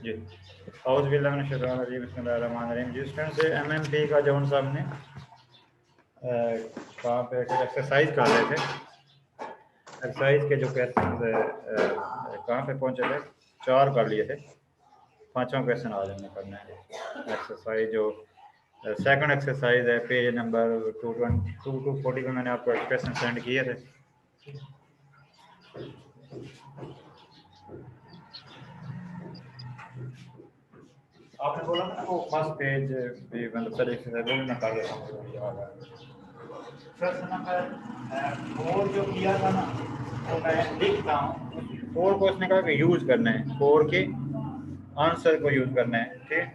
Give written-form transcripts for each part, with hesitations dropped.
जी house bill जिस तरह से एमएमपी का जो हमने कहाँ पे एक्सरसाइज कर रहे थे, एक्सरसाइज के जो क्वेश्चन कहाँ पे पहुंचे थे, 4 कर लिए थे, 5वां क्वेश्चन आज हमने करना है। एक्सरसाइज जो सेकंड एक्सरसाइज है, पेज नंबर 222 to 40 में मैंने आपको क्वेश्चन सेंड किए थे। आपने बोला था ना वो फर्स्ट पेज भी मतलब सर एक्सरसाइज वो मैं कर देता हूँ। प्रश्न नंबर 4 जो किया था ना, तो मैं लिखता हूँ 4 को उसने कहा कि यूज करना है, 4 के आंसर को यूज करना है, ठीक।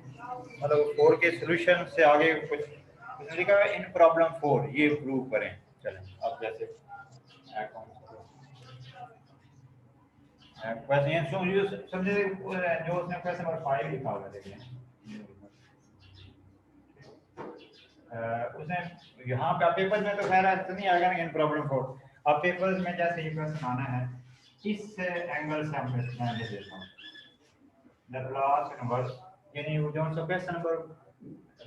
मतलब 4 के सोल्यूशन से आगे कुछ उसने लिखा है इन प्रॉब्लम 4 ये प्रूव करें। चलें अब जैसे वैसे ये समझे जो उसने क्वेश्चन नंबर 5 लिखा हुआ है, देखिए उसने यहाँ पे पेपर में तो खैर ऐसा नहीं आएगा ना इन प्रॉब्लम 4। अब पेपर्स में जैसे ये क्वेश्चन आना है, इस एंगल से हम मैं ले लेता हूँ लैप्लास इनवर्स, यानी वो जो सा क्वेश्चन नंबर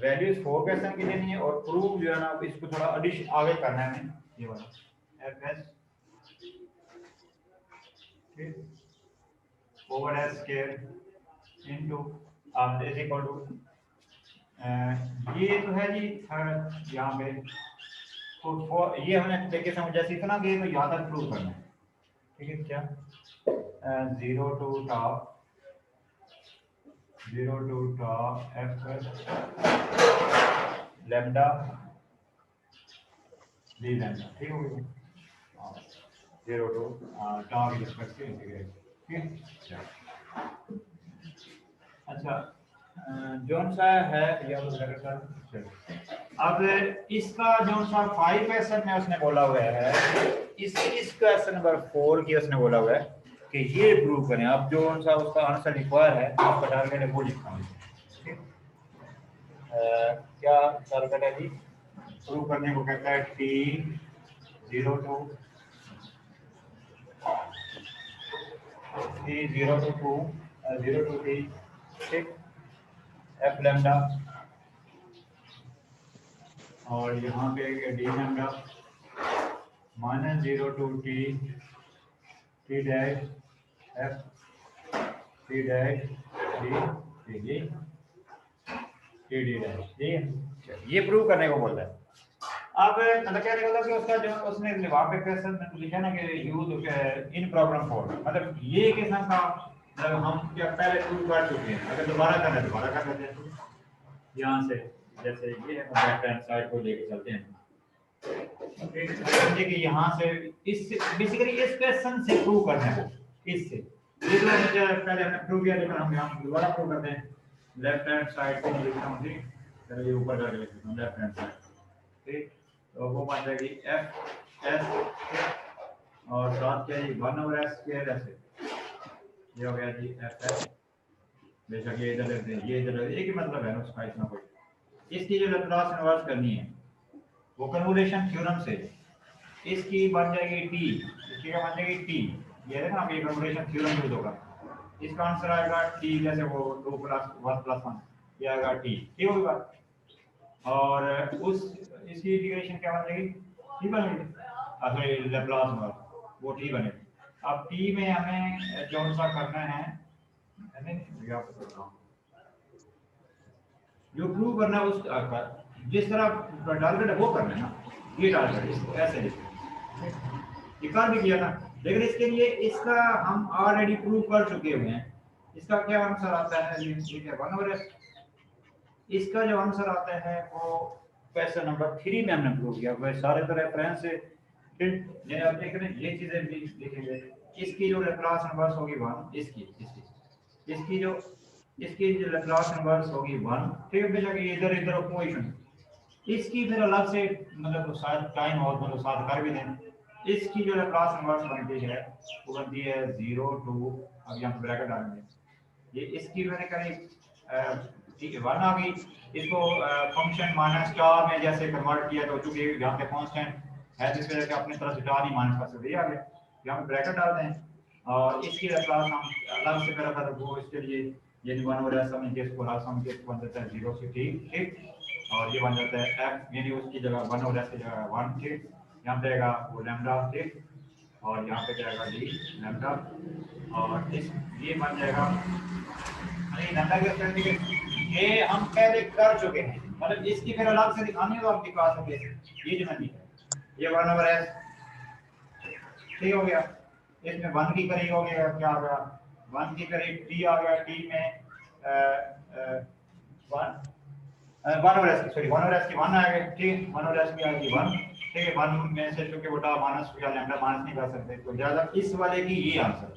वैल्यूज 4 क्वेश्चन की देनी है और प्रूव जो है ना इसको थोड़ा एडिशन आगे करना है हमें, ये वाला fs over s square into is equal to ये तो है जी थर्ड यहाँ पे, तो ये हमने देखिए समझ जैसे इतना गए तो यहाँ तक प्रूव करना है, ठीक है। क्या 0 to top f lambda d lambda, ठीक हो गया। 0 to टॉप रिस्पेक्ट से इंटीग्रेट, ठीक है। अच्छा जोन सा है या अब इसका जो सा 5 क्वेश्चन में उसने बोला हुआ है, इस क्वेश्चन नंबर 4 की उसने बोला हुआ है कि ये प्रूव करें। अब जो सा उसका आंसर रिक्वायर है आपका टारगेट है वो लिखना है, ठीक। क्या टारगेट है जी? प्रूव करने को कहता है t 0 to t 0 to 2 0 to t, ठीक, f लैम्डा और यहाँ पे D lambda -0 to t dash f t dash d D dash, ठीक है। ये प्रूव करने को बोल रहा है। अब मतलब क्या निकला कि उसका जो उसने वहाँ पे क्वेश्चन में लिखा ना कि यूज इन प्रॉब्लम 4, मतलब ये किस्म का मतलब हम क्या पहले प्रूव कर चुके हैं, अगर दोबारा करना है दोबारा कर लेते हैं। यहाँ से जैसे ये है बैक हैंड साइड को लेके चलते हैं, समझिए कि यहाँ से इस बेसिकली इस क्वेश्चन से प्रूव करना है, इससे ये तो पहले हमने प्रूव किया, लेकिन हम यहाँ दोबारा प्रूव करते हैं। लेफ्ट हैंड साइड को लिखता हूँ, ठीक, चलो ये ऊपर करके लिखता हूँ लेफ्ट हैंड साइड, ठीक। तो वो बन जाएगी एफ एस और साथ क्या जी 1 over s स्क्वायर ऐसे, ये हो गया जी एफ एस। बेशक ये इधर लेते हैं, ये इधर एक ही मतलब है ना उसका, इतना कोई इसकी जो लैप्लास इनवर्स करनी है वो कन्वोल्यूशन थ्योरम से इसकी बन जाएगी t, इसकी क्या बन जाएगी t, ये देखो ना ये कन्वोल्यूशन थ्योरम यूज होगा, इसका आंसर आएगा t जैसे वो 2 + 1 + 1 ये आएगा t, ठीक होगी बात। और उस इसकी इंटीग्रेशन क्या बन जाएगी, t बनेगी, सॉरी लैप्लास इनवर्स वो t बनेगी। अब t में हमें जो सा करना है जो प्रूव करना है उस जिस तरह टारगेट है वो करना है ना, ये टारगेट इसको ऐसे ये कर भी किया था, लेकिन इसके लिए इसका हम ऑलरेडी प्रूव कर चुके हुए हैं। इसका क्या आंसर आता है, ये 1 over s। इसका जो आंसर आता है वो क्वेश्चन नंबर 3 में हमने प्रूव किया, वो सारे तो रेफरेंस से फिर आप देख रहे हैं ये चीजें भी लिखेंगे। इसकी जो लैप्लास इनवर्स होगी 1, इसकी जो लैप्लास इनवर्स होगी 1, ठीक है। बेशक ये इधर इधर इक्वेशन इसकी फिर अलग से मतलब शायद टाइम और मतलब साथ कर भी दें। इसकी जो लैप्लास इनवर्स बनती है वो बनती है 0 to, अब यहाँ ब्रैकेट डालेंगे, ये इसकी मैंने करी 1 आ गई, इसको फंक्शन -स्टार में जैसे कन्वर्ट किया तो चूंकि यहाँ पे कांस्टेंट है जिस वजह से अपनी तरफ से स्टार नहीं माइनस कर सकते, आ गया यहाँ पे ब्रैकेट डालते हैं और इसकी लैप्लास हम अलग से करा था वो इसके लिए ये 1/s सम इन केस को लास्ट सम केस बन जाता है 0 से t, ठीक, और ये बन जाता है f यानी उसकी जगह 1/s की जगह 1, ठीक, यहाँ पे आएगा वो लैम्डा, ठीक, और यहाँ पे जाएगा d लैम्डा, और इस ये बन जाएगा नहीं लैम्डा के साथ ये हम पहले कर चुके हैं, मतलब इसकी फिर अलग से दिखानी है तो आप दिखा सकते हैं। ये जो मैंने ये 1/s ठीक हो गया, इसमें 1 की करीब हो गया, क्या आ गया 1 की करीब t आ गया, t में 1/s सॉरी 1/s की 1 आएगा, ठीक, 1/s की आएगी 1, ठीक है, 1 में से चूंकि बेटा माइनस या लैम्डा माइनस नहीं कर सकते तो ज्यादा इस वाले की ये आंसर,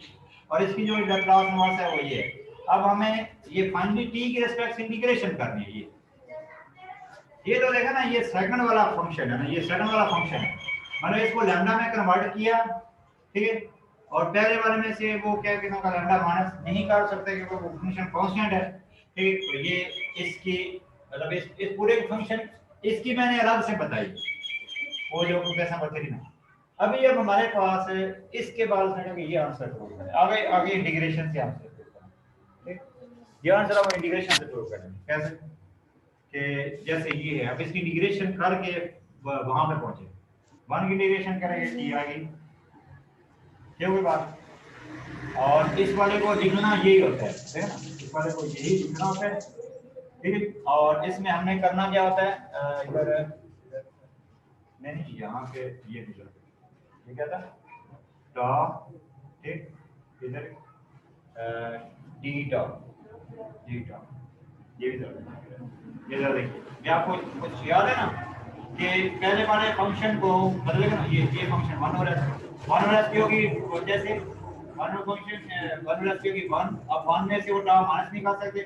और इसकी जो लाप्लास इनवर्स है वो ये है। अब हमें ये फाइनली t की रिस्पेक्ट इंटीग्रेशन करनी है, ये तो देखा ना, ये सेकंड वाला फंक्शन है ना, ये सेकंड वाला फंक्शन है, मैंने इसको लैम्डा में कन्वर्ट किया, ठीक है, और पहले वाले में से वो क्या कहते हैं लैम्डा माइनस नहीं कर सकते क्योंकि वो फंक्शन कांस्टेंट है, ठीक, तो ये इसकी मतलब इस पूरे फंक्शन इसकी मैंने अलग से बताई वो जो कैसा बताई ना। अभी अब हमारे पास इसके बाद से ये आंसर प्रूव करें, आगे आगे इंटीग्रेशन से आंसर प्रूव करें, ठीक, ये आंसर हम इंटीग्रेशन से प्रूव करेंगे कैसे कि जैसे ये है, अब इसकी इंटीग्रेशन करके वहां पे पहुंचे, 1 की इंटीग्रेशन करेंगे t आएगी, क्या हुई बात, और इस वाले को लिखना यही होता है, ठीक है ना, इस वाले को यही लिखना होता है, ठीक है, और इसमें हमने करना क्या होता है इधर नहीं यहाँ पे ये लिखा, ये क्या था टा, ठीक, इधर डी टा, ये भी ये जरा देखिए, ये आपको कुछ याद है ना कि पहले वाले फंक्शन को बदलेगा ना, ये फंक्शन 1/s की होगी, जैसे 1/s की होगी 1, अब 1 में से वो टा माइनस नहीं कर सकते,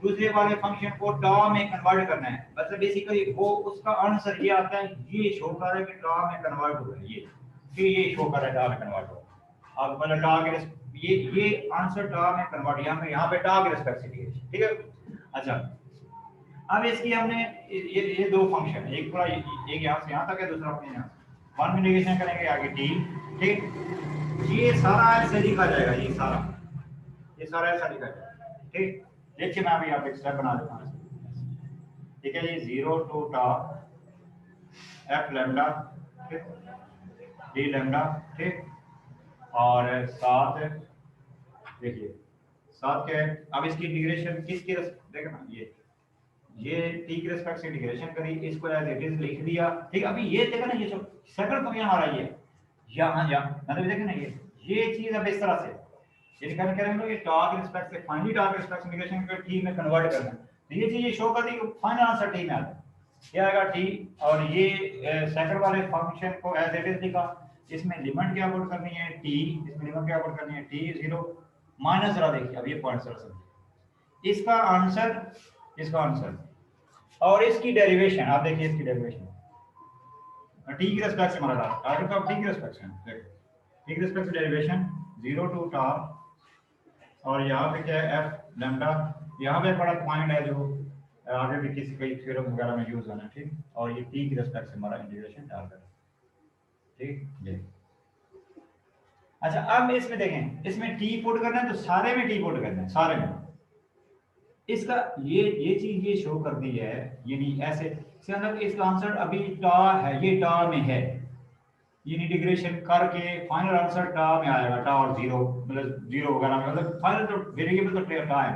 दूसरे वाले फंक्शन को टा में कन्वर्ट करना है, मतलब बेसिकली वो उसका आंसर ये आता है, ये शो कर रहा है कि टा में कन्वर्ट हो रहा है, ये शो कर रहा है टा में कन्वर्ट हो, अब मतलब टा के ये आंसर टा में कन्वर्ट, यहाँ पे टा के रिस्पेक्ट से, ठीक है। अच्छा अब इसकी हमने ये दो फंक्शन है, एक पूरा एक यहाँ से यहाँ तक है, दूसरा अपने यहाँ 1 में इंटीग्रेशन करेंगे आगे t, ठीक, ये सारा ऐसे लिखा जाएगा, ये सारा ऐसा लिखा जाएगा, ठीक, देखिए मैं अभी आप एक स्टेप बना देता हूँ, ठीक है, ये 0 to टा f लैम्डा, ठीक, d लैम्डा, ठीक, और 7 देखिए 7 के, अब इसकी इंटीग्रेशन किसकी देखना, ये t की रिस्पेक्ट से इंटीग्रेशन करी, इसको एज इट इज लिख दिया, ठीक, अभी ये देखा ना, ये जो सेकंड फंक्शन हमारा ये यहाँ मतलब देखें ना, ये चीज अब इस तरह से ये क्या करेंगे, ये टा के रिस्पेक्ट से फाइनली टा के रिस्पेक्ट से इंटीग्रेशन को t में कन्वर्ट करना, तो ये चीज ये शो कर दी कि फाइनल आंसर t में आता है, क्या आएगा t, और ये सेकंड वाले फंक्शन को एज इट इज लिखा, इसमें लिमिट क्या पुट करनी है t, इसमें लिमिट क्या पुट करनी है t 0 माइनस, जरा देखिए अब ये पॉइंट सर समझिए, इसका आंसर और इसकी डेरिवेशन, आप देखिए इसकी डेरिवेशन t की रिस्पेक्ट से हमारा टारगेट ऑफ t की रिस्पेक्ट से, देखिए t की रिस्पेक्ट से डेरिवेशन 0 to टा, और यहाँ पे क्या है f लैम्डा, यहाँ पे बड़ा पॉइंट है जो आगे भी किसी कई थ्योरम वगैरह में यूज होना है, ठीक, और ये t की रिस्पेक्ट से हमारा इंटीग्रेशन टारगेट, ठीक, ये अच्छा। अब इसमें देखें, इसमें t पुट करना है तो सारे में t पुट करना है, सारे में, इसका ये चीज ये शो कर दी है, यानी ऐसे इसका मतलब इसका आंसर अभी टा है, ये टा में है, ये इंटीग्रेशन करके फाइनल आंसर टा में आएगा, टा और 0 मतलब 0 वगैरह में, मतलब फाइनल तो वेरिएबल तो टा है,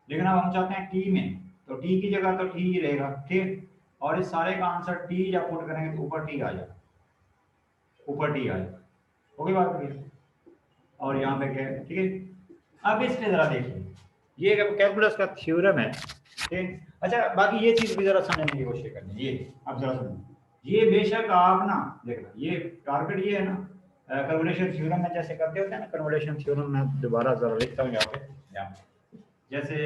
लेकिन अब हम चाहते हैं t में, तो t की जगह तो t ही रहेगा, ठीक, और इस सारे का आंसर t जब पुट करेंगे तो ऊपर t आ जाएगा, ओके बात करिए, और यहाँ पे क्या है, ठीक है। अब इसमें जरा देखिए, ये कैलकुलस का थ्योरम है, ठीक, अच्छा बाकी ये चीज भी जरा समझने की कोशिश करनी है, ये अब जरा सुनिए, ये बेशक आप ना देखना, ये टारगेट ये है ना, कन्वोल्यूशन थ्योरम में जैसे करते होते हैं ना, कन्वोल्यूशन थ्योरम में दोबारा जरा लिखता हूँ यहाँ पे, जैसे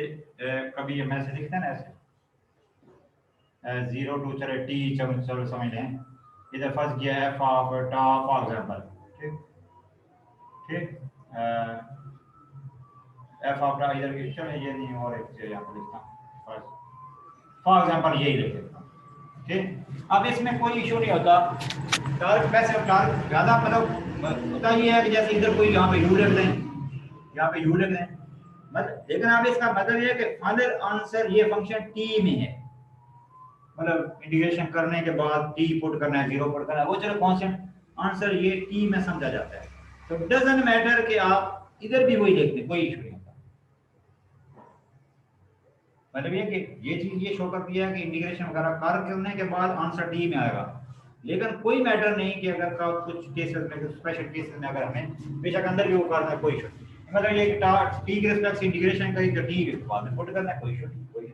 कभी ये मैसेज लिखते हैं ना ऐसे 0 to चले t, चलो समझ लें, इधर फंस गया f ऑफ टा फॉर एग्जांपल, ठीक, f ऑफ टा इधर की, चलो ये नहीं और एक चीज यहाँ पे लिखता हूँ फॉर एग्जांपल, यही लिख देता हूँ, ठीक। अब इसमें कोई इशू नहीं होता, टारगेट वैसे टारगेट ज्यादा मतलब होता ही है कि जैसे इधर कोई यहाँ पे u लिख दें, मतलब लेकिन अब इसका मतलब ये है कि फाइनल आंसर ये फंक्शन टी में है, मतलब इंटीग्रेशन करने के बाद टी पुट करना है, जीरो पुट करना है, वो चलो कांस्टेंट, आंसर ये टी में समझा जाता है। तो डजंट मैटर कि आप इधर भी वही लिख दें, कोई इशू नहीं होता। मतलब ये कि ये चीज ये शो करती है कि इंटीग्रेशन वगैरह करने के बाद आंसर टी में आएगा, लेकिन कोई मैटर नहीं कि अगर का कुछ केसेस में, कुछ स्पेशल केसेस में अगर हमें बेशक अंदर भी वो करना है, कोई इशू नहीं। मतलब ये कि टी के रिस्पेक्ट से इंटीग्रेशन करी तो टी के बाद में पुट करना है, कोई इशू नहीं, कोई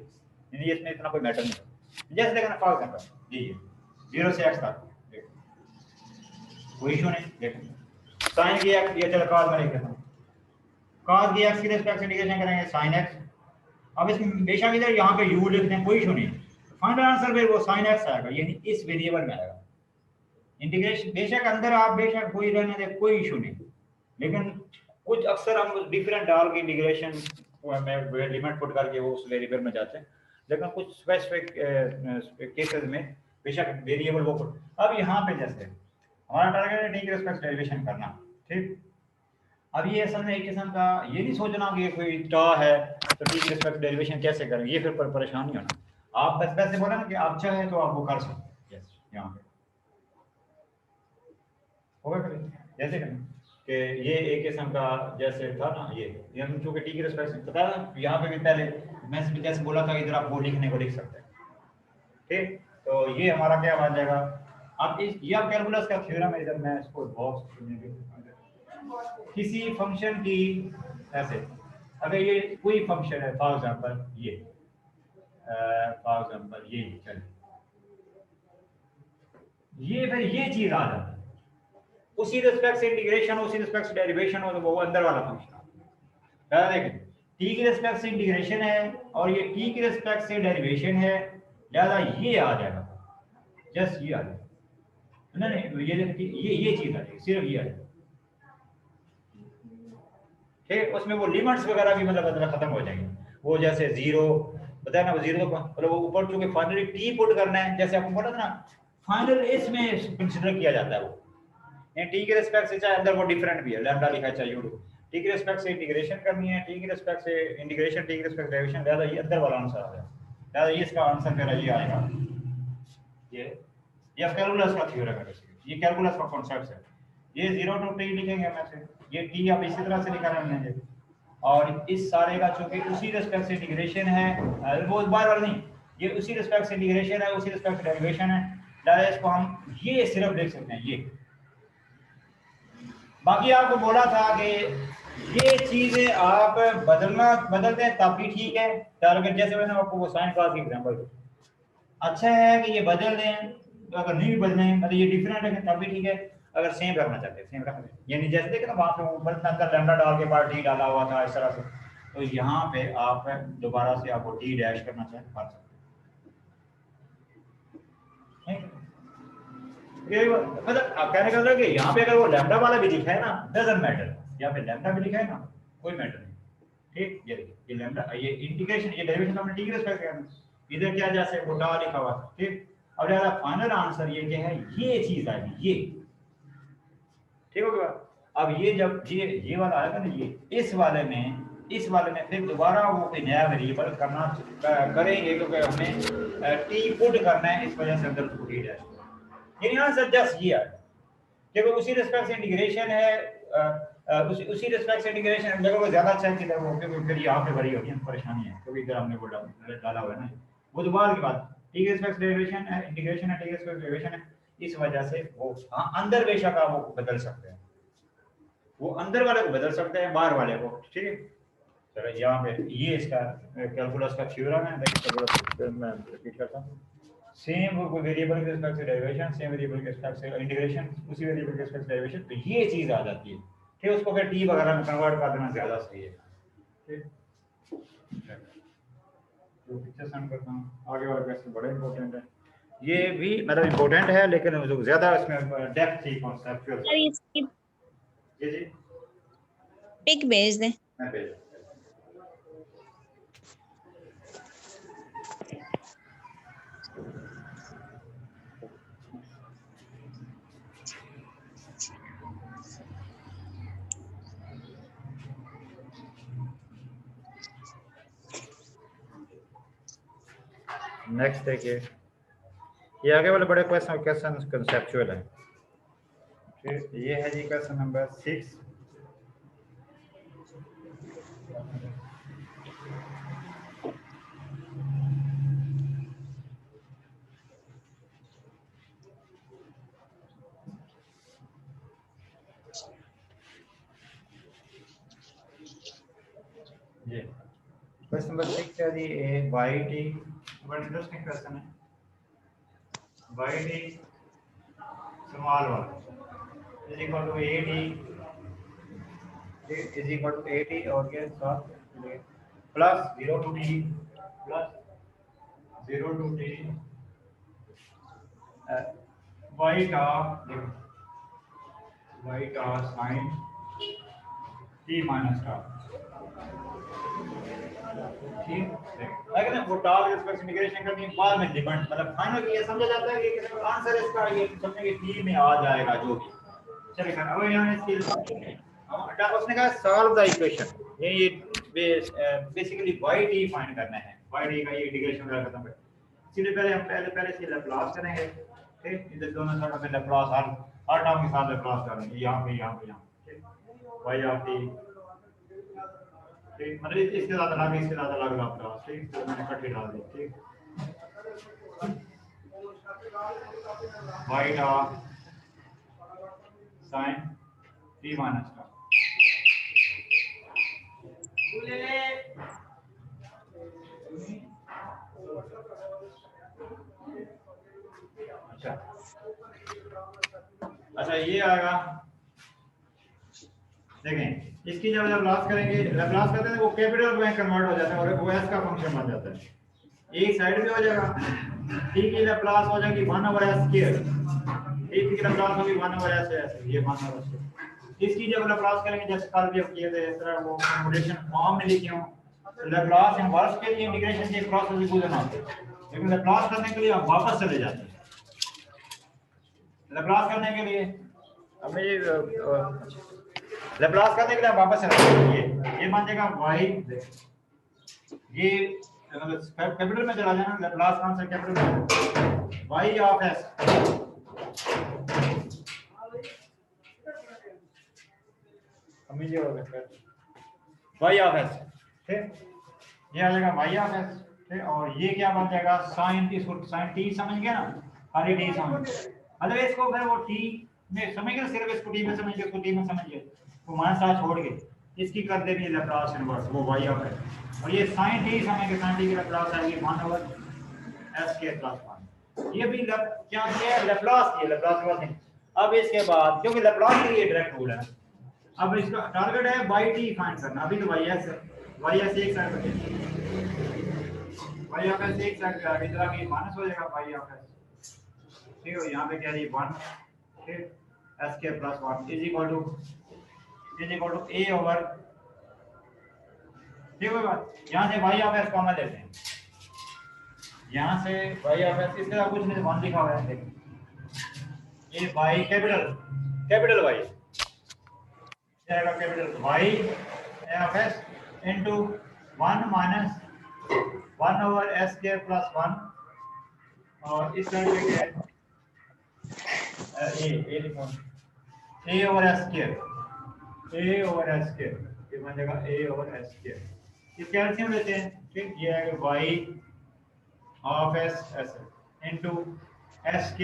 नहीं, इसमें इतना कोई मैटर नहीं। जैसे देखना फॉर एग्जांपल जी 0 से x तक कोई इशू नहीं, देखो साइन की x ये चलो cos में लिख देता हूं, cos की x के रिस्पेक्ट से इंटीग्रेशन करेंगे sin x। अब इसमें बेशक इधर यहाँ पे u लिख दें, कोई इशू नहीं, फाइनल आंसर फिर वो sin x आएगा, यानी इस वेरिएबल में आएगा। इंटीग्रेशन बेशक अंदर आप बेशक कोई रहने दे, कोई इशू नहीं, लेकिन कुछ अक्सर हम डिफरेंट डाल के इंटीग्रेशन में लिमिट पुट करके वो उस वेरिएबल में जाते हैं, लेकिन कुछ स्पेसिफिक केसेस में बेशक वेरिएबल वो पुट। अब यहाँ पे जैसे हमारा टारगेट है टी के रिस्पेक्ट डेरिवेशन करना, ठीक। अब ये असल में एक किस्म का ये नहीं सोचना कि कोई टा है तो टी के रिस्पेक्ट डेरिवेशन कैसे करेंगे, ये फिर परेशान नहीं होना। आप बस वैसे बोला ना कि आप चाहे तो आप वो कर सकते हैं, यहाँ पे होगा कभी जैसे कि ये एक किस्म का जैसे था ना, ये हम चूंकि टी के रिस्पेक्ट से पता है, यहाँ पे भी पहले मैं जैसे बोला था इधर आप वो लिखने को लिख सकते हैं, ठीक। तो ये हमारा क्या बन जाएगा, आप इस ये आप कैलकुलस का थ्योरम है, इधर मैं इसको बॉक्स किसी फंक्शन की ऐसे अगर ये कोई फंक्शन है फॉर एग्जांपल ये चलिए ये फिर ये चीज आ जाती है, उसी रिस्पेक्ट से इंटीग्रेशन उसी रिस्पेक्ट से डेरिवेशन हो तो वो अंदर वाला फंक्शन है। देखिए टी के रिस्पेक्ट से इंटीग्रेशन है और ये टी के रिस्पेक्ट से डेरिवेशन है, लिहाजा ये आ जाएगा, जस्ट ये आ जाएगा, नहीं ये चीज आ जाएगी, सिर्फ ये आ जाएगा, ठीक। उसमें वो लिमिट्स वगैरह भी मतलब खत्म हो जाएंगे, वो जैसे जीरो बताया ना, वो जीरो मतलब वो ऊपर चूंकि फाइनली टी पुट करना है, जैसे आपको बोला था ना फाइनल इसमें कंसीडर किया जाता है, वो टी के रिस्पेक्ट से चाहे अंदर वो डिफरेंट भी है, लैम्डा लिखा है चाहे यू टी के रिस्पेक्ट से इंटीग्रेशन करनी है, टी के रिस्पेक्ट से इंटीग्रेशन टी के रिस्पेक्ट डेरिवेशन, लिहाजा ये अंदर वाला आंसर आ जाएगा, लिहाजा ये इसका आंसर मेरा ये आएगा। ये कैलकुलस का थ्योरम है, ये कैलकुलस का कॉन्सेप्ट है। ये 0 to t लिखेंगे हम ऐसे, ये t आप इसी तरह से लिखा रहेंगे, और इस सारे का चूंकि उसी रिस्पेक्ट से इंटीग्रेशन है, वो बार बार नहीं, ये उसी रिस्पेक्ट से इंटीग्रेशन है, उसी रिस्पेक्ट से डेरिवेशन है, लिहाजा इसको हम ये सिर्फ लिख सकते हैं ये। बाकी आपको बोला था कि ये चीजें आप बदलते हैं तब भी ठीक है, अगर जैसे मैंने आपको वो साइन क्लास की एग्जांपल, अच्छा है कि ये बदल दें, तो अगर नहीं भी बदलें मतलब ये डिफरेंट है तब भी ठीक है, अगर सेम करना चाहते हैं सेम रख दें, यानी जैसे देखे ना वहां पे ऊपर अंदर लैम्डा डाल के बाद टी डाला हुआ था इस तरह से, तो यहाँ पे आप दोबारा से आपको टी डैश करना चाहें कर सकते हैं। ये मतलब आप कहने का मतलब कि यहाँ पे अगर वो लैम्डा वाला भी लिखा है ना, डजंट मैटर, यहाँ पे लैम्डा भी लिखा है ना, कोई मैटर नहीं, ठीक। ये देखिए ये लैम्डा, ये इंटीग्रेशन, ये डेरिवेशन हमने टी के रिस्पेक्ट करना, इधर क्या जैसे वो डा लिखा हुआ, ठीक। अब ज्यादा फाइनल आंसर ये क्या है, ये चीज आएगी ये, ठीक हो गया। अब ये जब ये वाला आएगा ना, ये इस वाले में फिर दोबारा वो कोई नया वेरिएबल करना करेंगे, क्योंकि हमें टी पुट करना है, इस वजह से अंदर उसको टी डैश, यानी आंसर जस्ट ये आएगा, क्योंकि उसी रिस्पेक्ट से इंटीग्रेशन है, उसी रिस्पेक्ट से इंटीग्रेशन देखो वो ज्यादा अच्छा है कि वो, क्योंकि फिर यहाँ पे बड़ी होगी परेशानी है, क्योंकि इधर हमने वो डाला हुआ है ना, वो दोबारा की बात टी के रिस्पेक्ट डेरिवेशन है, इंटीग्रेशन है, टी के रिस्पेक्ट डेरिवेशन है, इस वजह से वो अंदर बेशक आप वो बदल सकते हैं, वो अंदर वाले को बदल सकते हैं बाहर वाले को, ठीक है। चलो यहाँ पे ये इसका कैलकुलस का थ्योरम है, देखिए मैं रिपीट करता हूँ, सेम वेरिएबल के रिस्पेक्ट से डेरिवेशन, सेम वेरिएबल के रिस्पेक्ट से इंटीग्रेशन, उसी वेरिएबल के रिस्पेक्ट से डेरिवेशन, तो ये चीज आ जाती है, ठीक। उसको फिर टी वगैरह में कन्वर्ट कर देना ज्यादा सही है, ठीक। तो पिक्चर सेंड करता हूँ, आगे वाला क्वेश्चन बड़ा इंपॉर्टेंट है, ये भी मतलब इंपॉर्टेंट है, लेकिन जो ज्यादा इसमें डेप्थ थी कॉन्सेप्चुअल, सर इसकी जी जी पिक भेज दें। मैं भेज नेक्स्ट देखिए, ये आगे वाले बड़े क्वेश्चन कंसेप्चुअल है। फिर ये है जी क्वेश्चन नंबर 6। ये क्वेश्चन नंबर 6 है जी, ए वाई टी, बड़ा इंटरेस्टिंग क्वेश्चन है। Y t small one is equal to a t is equal to a t और ये plus 0 to t plus 0 to t y का साइन टी माइनस टा, ठीक है। लेकिन वो टाल रिस्पेक्ट इंटीग्रेशन करनी बाद में डिपेंड, मतलब फाइनल ये समझा जाता है कि आंसर इसका ये समझने के टी में आ जाएगा जो भी चलेगा। अब यहाँ इसकी उसने कहा सॉल्व द इक्वेशन, ये बेसिकली वाई टी फाइंड करना है। वाई टी का ये इंटीग्रेशन वगैरह खत्म कर, इसलिए पहले हम पहले इसकी लैप्लास करेंगे, ठीक। इन दोनों साइड पे लैप्लास हर टर्म के साथ लैप्लास करेंगे, यहाँ पे ठीक। वाई ऑफ टी, ठीक, मतलब इसके साथ अलग इसके साथ अलग लैप्लास, ठीक। तो मैंने इकट्ठे डाल दी, ठीक। वाई का साइन टी माइनस का, अच्छा ये आएगा। देखें इसकी जब लैप्लास करेंगे, लैप्लास करते हैं वो कैपिटल में कन्वर्ट हो जाता है और वो एस का फंक्शन बन जाता है। एक साइड पे हो जाएगा, टी की लैप्लास हो जाएगी 1/s², टी की लैप्लास होगी 1/s, ये 1/s। इसकी जब लैप्लास करेंगे जैसे कल भी किए थे, इस तरह वो कन्वोल्यूशन फॉर्म में लिखे हों, लैप्लास इनवर्स के लिए इंटीग्रेशन के प्रोसेस से गुजरना होता है, लेकिन लैप्लास करने के लिए हम वापस चले जाते हैं। लैप्लास करने के लिए हमें लैप्लास करने के लिए वापस चले जाते हैं। ये मान जाएगा y, ये कैपिटल में चला जाना, लैप्लास कौन सा कैपिटल में, y ऑफ s, हमें ये हो गया y ऑफ s, ठीक। ये आ जाएगा y ऑफ s, ठीक। और ये क्या बन जाएगा sin, इसको sin t समझ गया ना, खाली t समझ, मतलब इसको फिर वो t में समझ गए, सिर्फ इसको t में समझिए, इसको t में समझिए, वो माइनस छोड़ के इसकी कर देनी है लैप्लास इनवर्स, वो y ऑफ s। और ये sin t समझेंगे, sin t की लैप्लास आएगी 1/s² + 1। ये भी क्या किया है, लैप्लास की, लैप्लास के बाद नहीं। अब इसके बाद क्योंकि लैप्लास के लिए डायरेक्ट रूल है, अब इसका टारगेट है बाई टी फाइंड करना। अभी तो वाईएस एक साइड पे, वाई ऑफ एस एक साइड पे आ गई, तो आगे माइनस हो जाएगा वाई ऑफ एस, ठीक है। यहाँ पे क्या है 1, ठीक, s² + 1 is equal to a over, ठीक है बात। यहाँ से वाई ऑफ एस कॉमन लेते हैं, यहाँ से वाई ऑफ एस, इसके साथ कुछ नहीं 1 लिखा हुआ है, देखिए ये वाई कैपिटल वाई जाएगा, capital y of s into 1 - 1/s² + 1, और इस साइड पे क्या है a लिखो, a/s², ये बन जाएगा a/s²। इस कैल्शियम लेते हैं, ठीक। ये है y of s into s²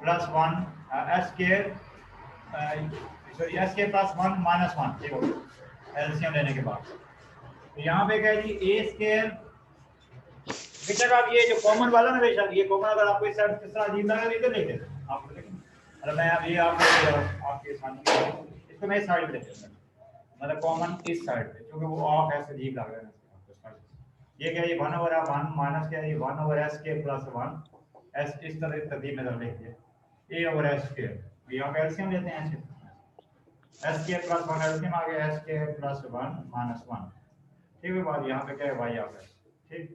+ 1 s² sorry s² + 1 - 1, ठीक हो गया एलसीएम लेने के बाद। तो यहाँ पे क्या है जी a², बेशक आप ये जो कॉमन वाला ना, बेशक ये कॉमन अगर आपको इस साइड किस तरह अजीब लगे इधर ले लेते हैं आप, लेकिन अगर मैं अब ये आपके सामने इसको मैं इस साइड पे ले लेता हूं, मतलब कॉमन इस साइड पे, क्योंकि वो ऑफ ऐसे अजीब लग रहा है आपको। ये क्या है, ये 1/1 माइनस क्या है, ये 1/s² + 1 s, इस तरह तरतीब में रख लेते हैं a/s²। यहाँ पे एलसीएम लेते हैं ऐसे, s² + 1 एलसीएम आ गया, s² + 1 - 1, ठीक है। बाद यहाँ पे क्या है y ऑफ s, ठीक,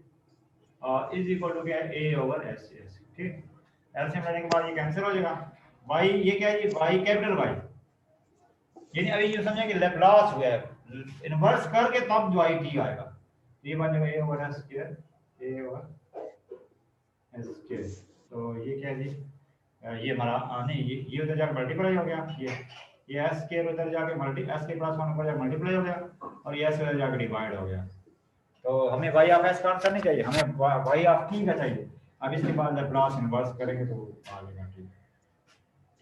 इज इक्वल टू क्या है a/s, ठीक। एलसीएम लेने के बाद ये कैंसिल हो जाएगा, y ये क्या है ये y कैपिटल y, यानी अभी ये समझे कि लैप्लास हुआ है, इन्वर्स करके तब जो y t आएगा, ये बन जाएगा a/s², a/s²। SK। तो ये क्या है जी, ये हमारा नहीं, ये उधर जाकर मल्टीप्लाई हो गया, ये SK उधर जाके SK प्लस 1 ऊपर जाकर मल्टीप्लाई हो गया, और ये S उधर जाकर डिवाइड हो गया। तो हमें y ऑफ s का आंसर नहीं चाहिए, हमें y ऑफ t का चाहिए। अब इसके बाद लैप्लास इनवर्स करेंगे तो आ जाएगा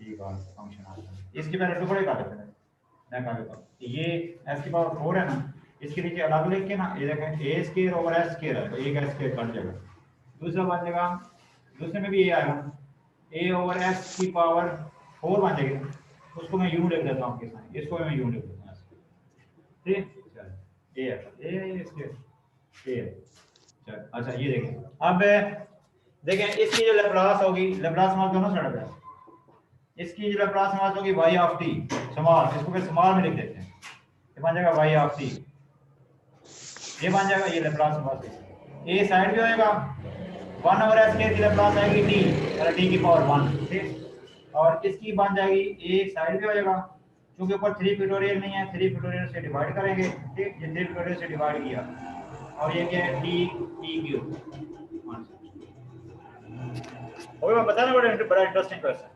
t का फंक्शन आ जाएगा। इसके पहले टुकड़े काटे थे, मैं काट देता हूँ। ये s की पावर 4 है ना, इसके नीचे अलग लिख के ना, ये देखें a square over s square है, तो एक s स्क्वायर कट जाएगा। दूसरा बन जाएगा, दूसरे में भी ये आएगा, a ओवर s की पावर 4 बन जाएगी, उसको मैं u लिख देता हूँ आपके साथ, इसको मैं u लिख देता हूँ, ठीक है। a स्क्वायर a, चल अच्छा ये देखें। अब देखें इसकी जो लैप्लास होगी, लैप्लास मास दोनों साइड पे, इसकी जो लैप्लास मास होगी y ऑफ t स्मॉल, इसको फिर स्मॉल में लिख देते हैं, ये बन जाएगा y ऑफ t, ये बन जाएगा ये लैप्लास मास। a साइड पे होएगा 1 ओवर s की लैप्लास आएगी t, यानी t की पावर 1, ठीक। और इसकी बन जाएगी a साइड पे हो जाएगा, क्योंकि ऊपर 3 फैक्टोरियल नहीं है, 3 फैक्टोरियल से डिवाइड करेंगे, ठीक। ये 3 फैक्टोरियल से डिवाइड किया, और ये क्या है t क्यूब। ओके, मैं बताना बड़ा interesting question.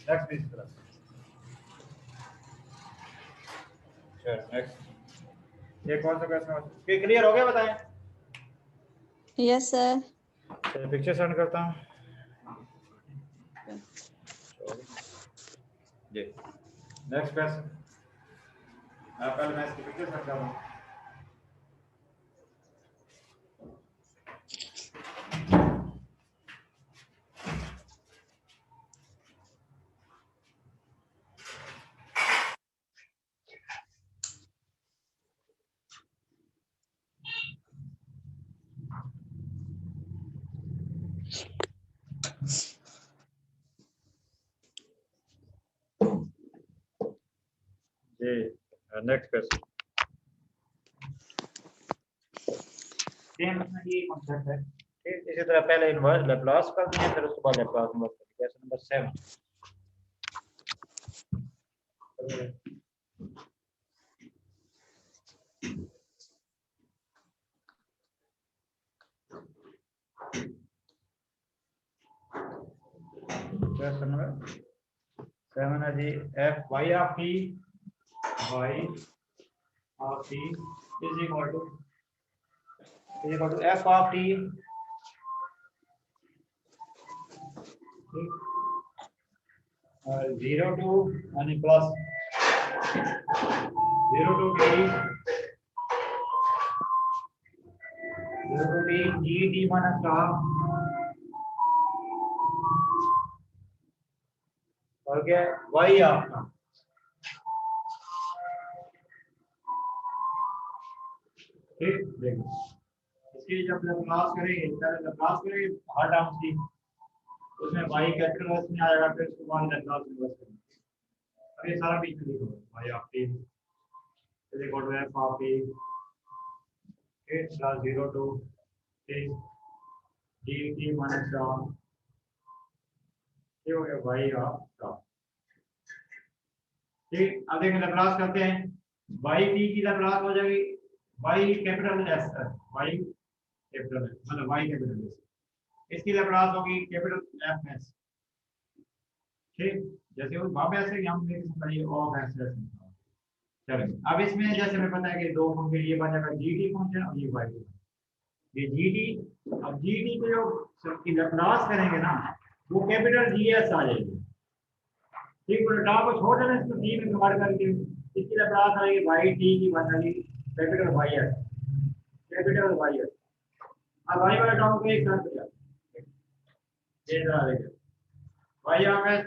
Next please class. चलो नेक्स्ट, ये कौन सा क्वेश्चन है, ये क्लियर हो गया, बताएं। Yes sir. चलिए पिक्चर सेंड करता हूँ जी। नेक्स्ट क्वेश्चन, पहले मैं इसकी पिक्चर सेंड कर रहा हूँ। जी नेक्स्ट क्वेश्चन, सेम ये कॉन्सेप्ट है, ठीक। इसी तरह पहले इनवर्स लैप्लास कर दिया, फिर उसके बाद लैप्लास इनवर्स कर दिया। क्वेश्चन नंबर 7, क्वेश्चन नंबर 7 है जी, f y of t, y of t is equal to f of t, ठीक, 0 टू यानी plus 0 to t, 0 to t g t minus half, और क्या y आपका, ठीक। देखो इसकी जब लैप्लास करेंगे, पहले लैप्लास करेंगे हर टर्म की, उसमें y कैपिटल S में आएगा, फिर उसके बाद लैप्लास इनवर्स करेंगे। अब ये सारा बीच में लिखो, y of t is equal to f of t, ठीक, plus 0 to t dt minus half, ये हो गया y ऑफ t, ठीक। अब देखिए लैप्लास करते हैं, y t की लैप्लास हो जाएगी y capital S, y capital मतलब y कैपिटल S, इसकी लैप्लास होगी कैपिटल F S, ठीक। जैसे वो भाव ऐसे हम लिख सकते हैं, ये ऑफ S S। चलो अब इसमें जैसे हमें पता है कि दो फंक्शन, ये बन जाएगा gt फंक्शन और ये y फंक्शन, ये gt। अब gt को जो की लैप्लास करेंगे ना, वो कैपिटल GS आ जाएगी, ठीक। तो डाटा को छोड़ देना, इसको t में कन्वर्ट करके इसकी लैप्लास आएगी y t की बन जाएगी कैपिटल YS, कैपिटल YS। अब y वाला टर्म को एक साथ ले जाओ, ये जरा देखो, y of s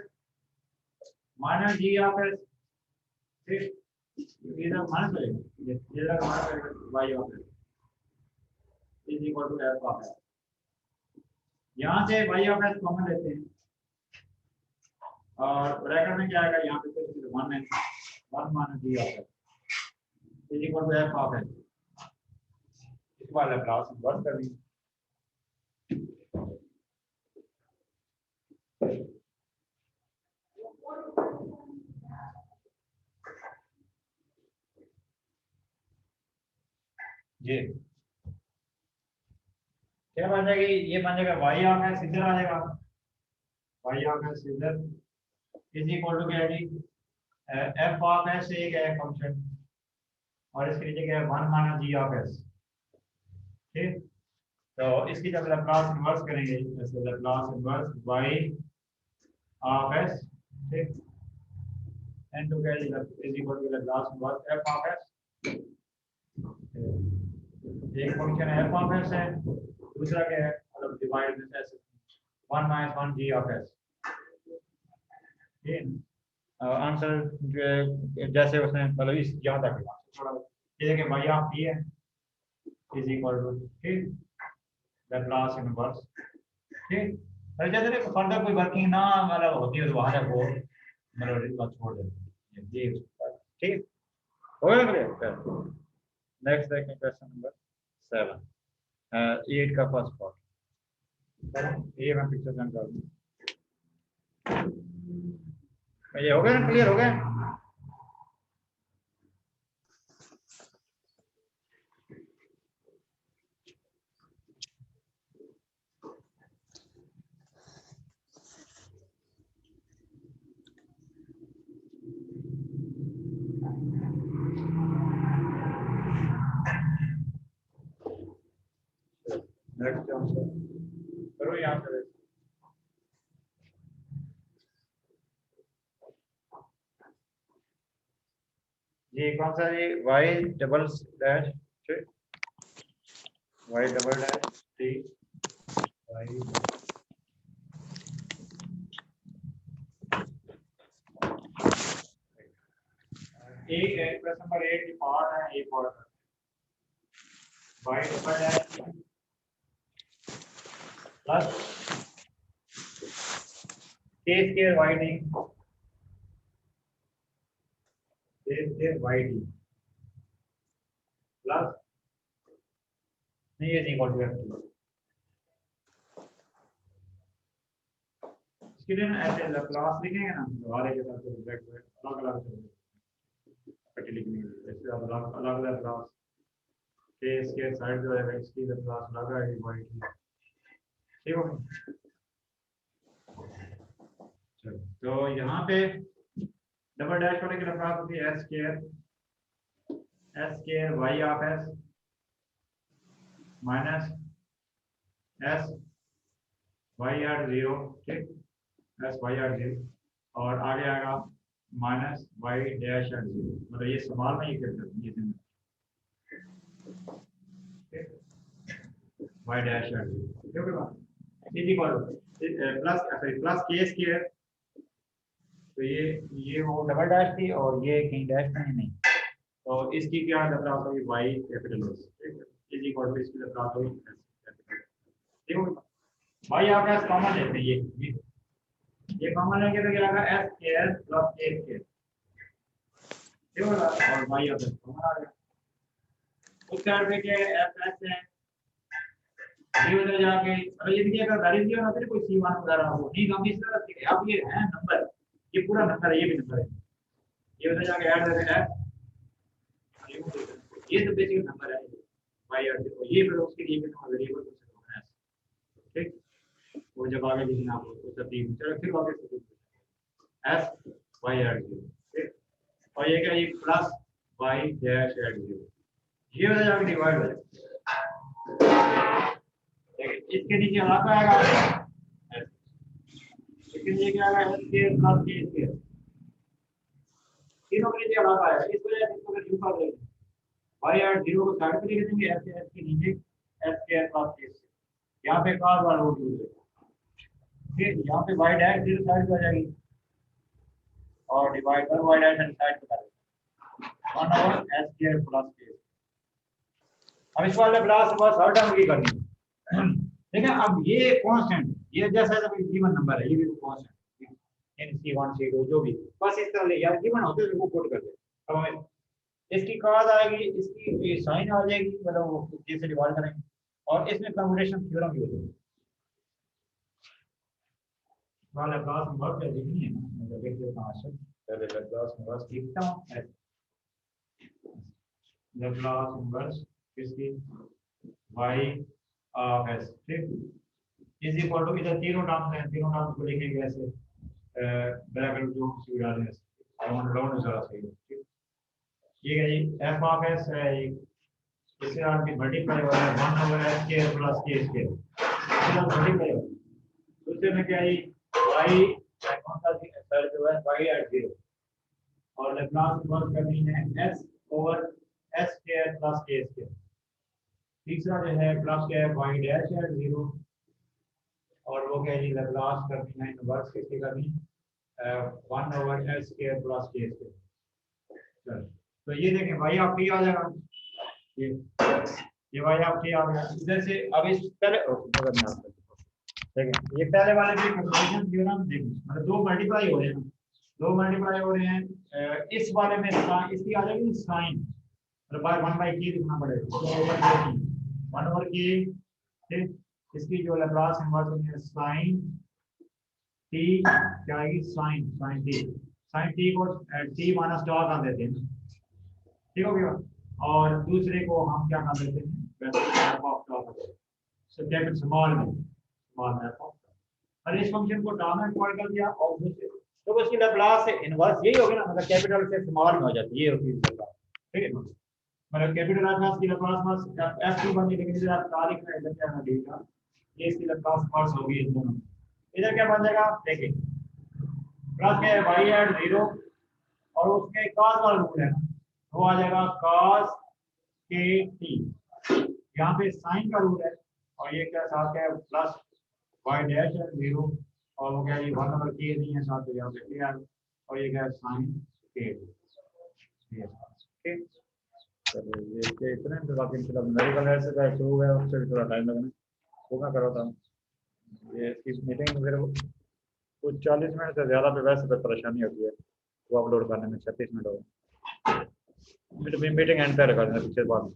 minus g of s, ठीक, ये ना माइनस हो जाएगा, ये जरा माइनस करेगा y of s is equal to f of s। यहाँ से y ऑफ s कॉमन लेते हैं, और ब्रैकेट में क्या आएगा, यहाँ पे कुछ 1 है, 1 minus g of s is equal to f of s। इस बार लैप्लास इनवर्स कर देंगे, जी। क्या बन जाएगी, ये बन जाएगा वाई ऑफ एस इधर आ जाएगा, वाई ऑफ एस इधर इज इक्वल टू क्या है जी, एफ ऑफ एस एक है फंक्शन और इसके नीचे क्या है 1 माइनस जी ऑफ एस। ठीक, तो इसकी जब लैप्लास इन्वर्स करेंगे जैसे Laplace inverse y of s, ठीक, एन टू क्या is equal to Laplace inverse f of s. एक फंक्शन एफ ऑफ एस है, दूसरा क्या है मतलब divide this s 1 minus 1 g of s. ठीक, आंसर जो है जैसे उसने मतलब इस यहाँ तक थोड़ा ये देखिए वाई ऑफ टी है इज इक्वल टू, ठीक, लैप्लास इनवर्स। ठीक, और जैसे ना फर्दर कोई वर्किंग ना मतलब होती है तो वहां तक वो मतलब इसको छोड़ देते हैं ये। ठीक, हो गया क्लियर। नेक्स्ट देखें क्वेश्चन नंबर 7, 8 का फर्स्ट पार्ट। ये मैं पिक्चर सेंड कर दूं, ये हो गया ना, क्लियर हो गया। नेक्स्ट आंसर करो यहाँ पे। ये कौन सा ये y double dash, y double dash t y एक है प्रश्न नंबर 8 की पार्ट है, एक और y double dash plus k square y d, k square y d plus नहीं ये इक्वल टू इसके लिए ना ऐसे लैप्लास लिखेंगे ना दोबारा के साथ अलग अलग पट्टी लिखनी है, ऐसे अलग अलग लैप्लास के स्क्वायर साइड जो है इसकी लैप्लास अलग है y की। ठीक हो, चलो तो यहाँ पे डबल डैश वाले की लैप्लास होती है s square y of s minus s y r zero, ठीक, एस वाई आर जीरो और आगे आएगा minus y dash r zero, मतलब ये सवाल में ये करते हैं वाई डैश आर जीरो, ठीक है, इज इक्वल प्लस प्लस के स्क्वायर, तो ये वो डबल डैश थी और ये कहीं डैश में नहीं, तो इसकी क्या लैप्लास होगी वाई कैपिटल हो, ठीक है, इज इक्वल टू इसकी लैप्लास होगी ठीक है। वाई आप एस कॉमन लेते हैं, ये कॉमन लेंगे तो क्या आएगा एस स्क्वायर प्लस ए स्क्वायर, ठीक होगा, और वाई आप एस कॉमन आ गया। उस साइड पे क्या है एफ एस है, ये उधर जाके अगर ये देखिए अगर वैल्यू दिया ना फिर कोई C1 वगैरह हो नहीं तो हम इस तरह रखेंगे, अब ये है नंबर, ये पूरा नंबर है, ये भी नंबर है, ये उधर जाके ऐड करके एफ, ये तो बेसिक नंबर है वाई और ये फिर उसके लिए भी वेरिएबल हो सकता है, ठीक, वो जब आगे लिखना आपको तो तरतीब चलो फिर वापस से एस वाई आर जीरो, ठीक, और ये क्या ये plus y dash r zero, ये हो जाएगा डिवाइड हो जाएगा, इसके नीचे हलाका आएगा, इसके नीचे क्या आएगा एस स्क्वायर प्लस के स्क्वायर, तीनों के नीचे हलाका आएगा, इस वजह से इसको मैं लिखा देंगे वाई आर जीरो को साइड पे लिख देंगे, एस के नीचे एस स्क्वायर प्लस के स्क्वायर, यहाँ पे cos वाला रूट यूज है, फिर यहाँ पे y डैश जीरो साइड पे आ जाएगी और डिवाइड कर y डैश साइड पे कर 1 over s square plus k। अब इस वाले प्लस बस हर टर्म की करनी है, ठीक है। अब ये कांस्टेंट ये जैसा गिवन नंबर है, ये भी कांस्टेंट इन C1 C2 जो भी बस इस तरह ले यार गिवन होते हैं वो पुट कर दे। अब हमें इसकी cos आएगी, इसकी sin आ जाएगी, मतलब वो k से डिवाइड करेंगे और इसमें कन्वर्जेशन थ्योरम यूज होगा, वाला क्लास नंबर पे लिखनी है ना, मैं देख लेता हूं से पहले क्लास नंबर लिखता हूं, क्लास नंबर किसकी y ऑफ एस, ठीक, इज इक्वल टू, इधर तीनों टर्म्स हैं, तीनों टर्म्स को लिखेंगे ऐसे ब्रैकेट जो सीधा है राउंड राउंड जरा सही है, ठीक। ये है जी एफ ऑफ एस है, इससे आपकी मल्टीप्लाई हो रहा है 1 ओवर एस स्क्वायर प्लस के स्क्वायर, इससे मल्टीप्लाई हो, दूसरे में क्या है y कौन सा सर जो है y एट 0 और लैप्लास इन्वर्स करनी है s over s square plus k square, तीसरा जो है प्लस क्या है y डैश एट 0 और वो क्या है लैप्लास करनी है इन्वर्स किसकी करनी 1 over s square plus k square. तो ये देखें y ऑफ t आ जाएगा, ये y ऑफ t आ गया इधर से। अब इस पहले देखिए ये पहले वाले भी कंपैरिजन थ्योरम देखिए, मतलब दो मल्टीप्लाई हो रहे हैं, दो मल्टीप्लाई हो रहे हैं, इस वाले में इसकी आ जाएगी साइन, मतलब बाय 1 बाय k लिखना पड़ेगा, 1 ओवर k, ठीक, इसकी जो लैप्लास इन्वर्स है साइन t क्या आएगी, साइन t को t माइनस टॉ कर देते हैं, ठीक हो गया, और दूसरे को हम क्या कर देते हैं वैसे ऑफ टॉ करते हैं, सो कैपिटल स्मॉल में और इस फंक्शन को टर्म में कॉल कर दिया और दूसरे तो उसकी लैप्लास से इनवर्स यही होगी ना, मतलब कैपिटल से स्मॉल में हो जाती है, ये होती है लैप्लास, ठीक है, मतलब कैपिटल लैप्लास की लैप्लास बस f2 बन गई, लेकिन इधर आप तारीख में इधर क्या है d का, ये इसकी लैप्लास इनवर्स होगी इन दोनों, इधर क्या बन जाएगा देखिए प्लस के y एट 0 और उसके cos वाला रूल है वो आ जाएगा cos kt, यहाँ पे साइन का रूल है और ये क्या साथ है प्लस y डैश है 0 और वो क्या ये 1 ओवर k नहीं है साथ, तो यहाँ पे क्या और ये क्या साइन k, ठीक। चलो ये के इतने तो बाकी मतलब मेडिकल है से का शुरू है, उससे भी थोड़ा टाइम लगना, वो मैं करवाता हूँ, ये इस मीटिंग में फिर कुछ 40 मिनट से ज़्यादा पे वैसे तो परेशानी होती है वो अपलोड करने में, 36 मिनट हो गए, मीटिंग एंड पे रखा देना पीछे बाद में।